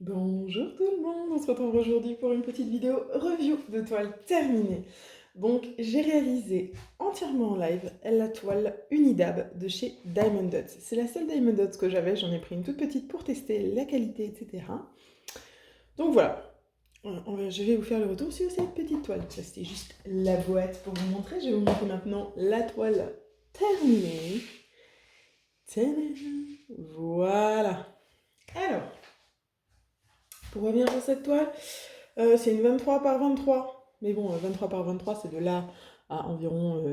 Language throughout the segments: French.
Bonjour tout le monde, on se retrouve aujourd'hui pour une petite vidéo review de toile terminée. Donc j'ai réalisé entièrement en live la toile Unidab de chez Diamond Dots. C'est la seule Diamond Dots que j'avais, j'en ai pris une toute petite pour tester la qualité, etc. Donc voilà, je vais vous faire le retour sur cette petite toile. Ça c'était juste la boîte pour vous montrer, je vais vous montrer maintenant la toile terminée. Tadam! Voilà. Alors, pour revenir sur cette toile, c'est une 23 par 23. Mais bon, 23 par 23, c'est de là à environ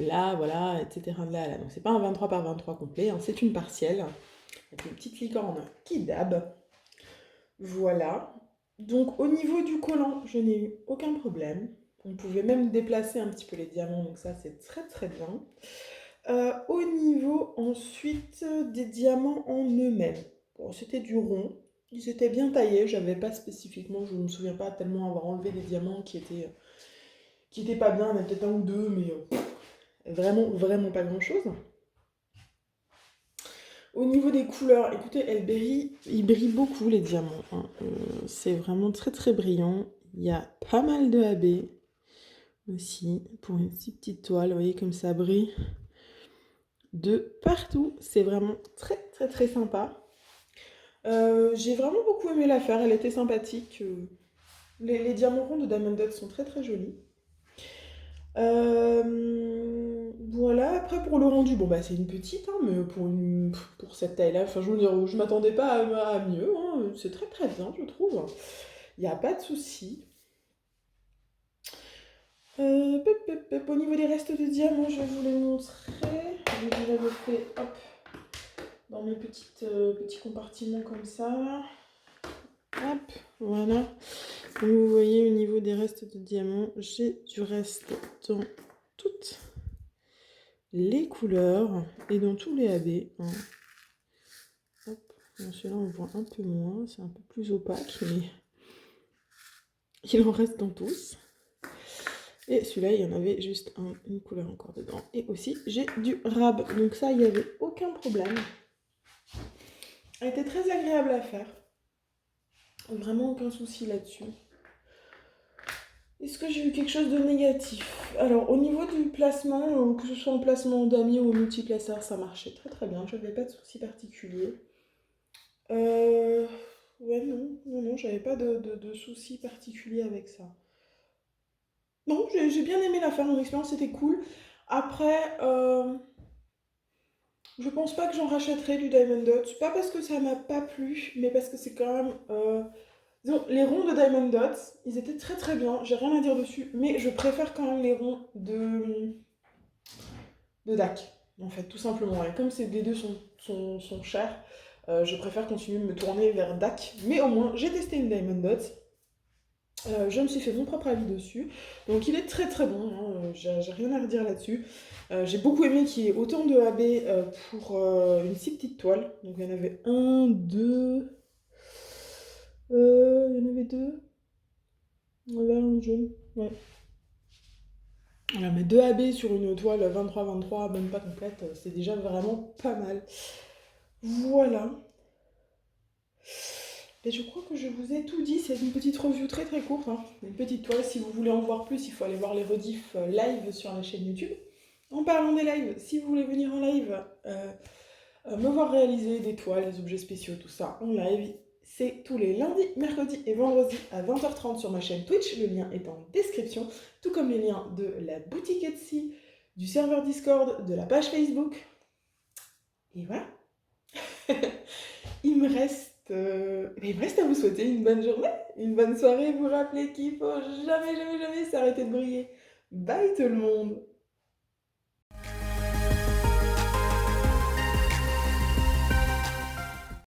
là, voilà, etc. De là à là. Donc c'est pas un 23 par 23 complet, hein, c'est une partielle. Avec une petite licorne qui dab. Voilà. Donc au niveau du collant, je n'ai eu aucun problème. On pouvait même déplacer un petit peu les diamants, donc ça c'est très très bien. Au niveau ensuite des diamants en eux-mêmes, bon, c'était du rond, ils étaient bien taillés, j'avais pas spécifiquement, je ne me souviens pas tellement avoir enlevé des diamants qui étaient pas bien, il y en a peut-être un ou deux, mais vraiment, vraiment pas grand-chose. Au niveau des couleurs, écoutez, ils brillent beaucoup les diamants, hein. C'est vraiment très très brillant, il y a pas mal de AB aussi, pour une si petite toile, vous voyez comme ça brille de partout, c'est vraiment très très très sympa. J'ai vraiment beaucoup aimé l'affaire, elle était sympathique. Les diamants ronds de Diamond Dots sont très très jolis. Voilà, après pour le rendu, bon bah c'est une petite, hein, mais pour cette taille-là, enfin je veux dire, je m'attendais pas à mieux, hein, c'est très très bien je trouve. Il n'y a pas de souci. Au niveau des restes de diamants, je vais vous les montrer. Je les avais fait hop, dans mes petits compartiments comme ça. Hop, voilà. Comme vous voyez, au niveau des restes de diamants, j'ai du reste dans toutes les couleurs et dans tous les AB, hein. Hop, celui-là on voit un peu moins, c'est un peu plus opaque, mais il en reste dans tous. Et celui-là, il y en avait juste une couleur encore dedans. Et aussi, j'ai du rab. Donc ça, il n'y avait aucun problème. Elle était très agréable à faire. Vraiment aucun souci là-dessus. Est-ce que j'ai eu quelque chose de négatif? Alors, au niveau du placement, que ce soit en placement d'amis ou multiplaceur, ça marchait très très bien. Je n'avais pas de soucis particuliers. Ouais, non, j'avais pas de soucis particuliers avec ça. Non, j'ai bien aimé la faire, mon expérience était cool. Après, je pense pas que j'en rachèterai du Diamond Dots. Pas parce que ça m'a pas plu, mais parce que c'est quand même. Disons, les ronds de Diamond Dots, ils étaient très très bien, j'ai rien à dire dessus, mais je préfère quand même les ronds de DAC, en fait, tout simplement. Et comme les deux sont chers, je préfère continuer de me tourner vers DAC. Mais au moins, j'ai testé une Diamond Dots. Je me suis fait mon propre avis dessus. Donc il est très très bon, hein, j'ai rien à redire là-dessus. J'ai beaucoup aimé qu'il y ait autant de AB pour une si petite toile. Donc il y en avait un, deux. Il y en avait deux. Voilà, un jaune. Ouais. Voilà, mais 2 AB sur une toile 23-23, même pas complète, c'est déjà vraiment pas mal. Voilà. Et je crois que je vous ai tout dit, c'est une petite review très très courte, hein. Une petite toile, si vous voulez en voir plus, il faut aller voir les rediffs live sur la chaîne YouTube. En parlant des lives, si vous voulez venir en live, me voir réaliser des toiles, des objets spéciaux, tout ça en live, c'est tous les lundis, mercredis et vendredis à 20h30 sur ma chaîne Twitch, le lien est en description, tout comme les liens de la boutique Etsy, du serveur Discord, de la page Facebook. Et voilà. Il me reste à vous souhaiter une bonne journée, une bonne soirée, vous rappelez qu'il faut jamais, jamais, jamais s'arrêter de briller. Bye tout le monde!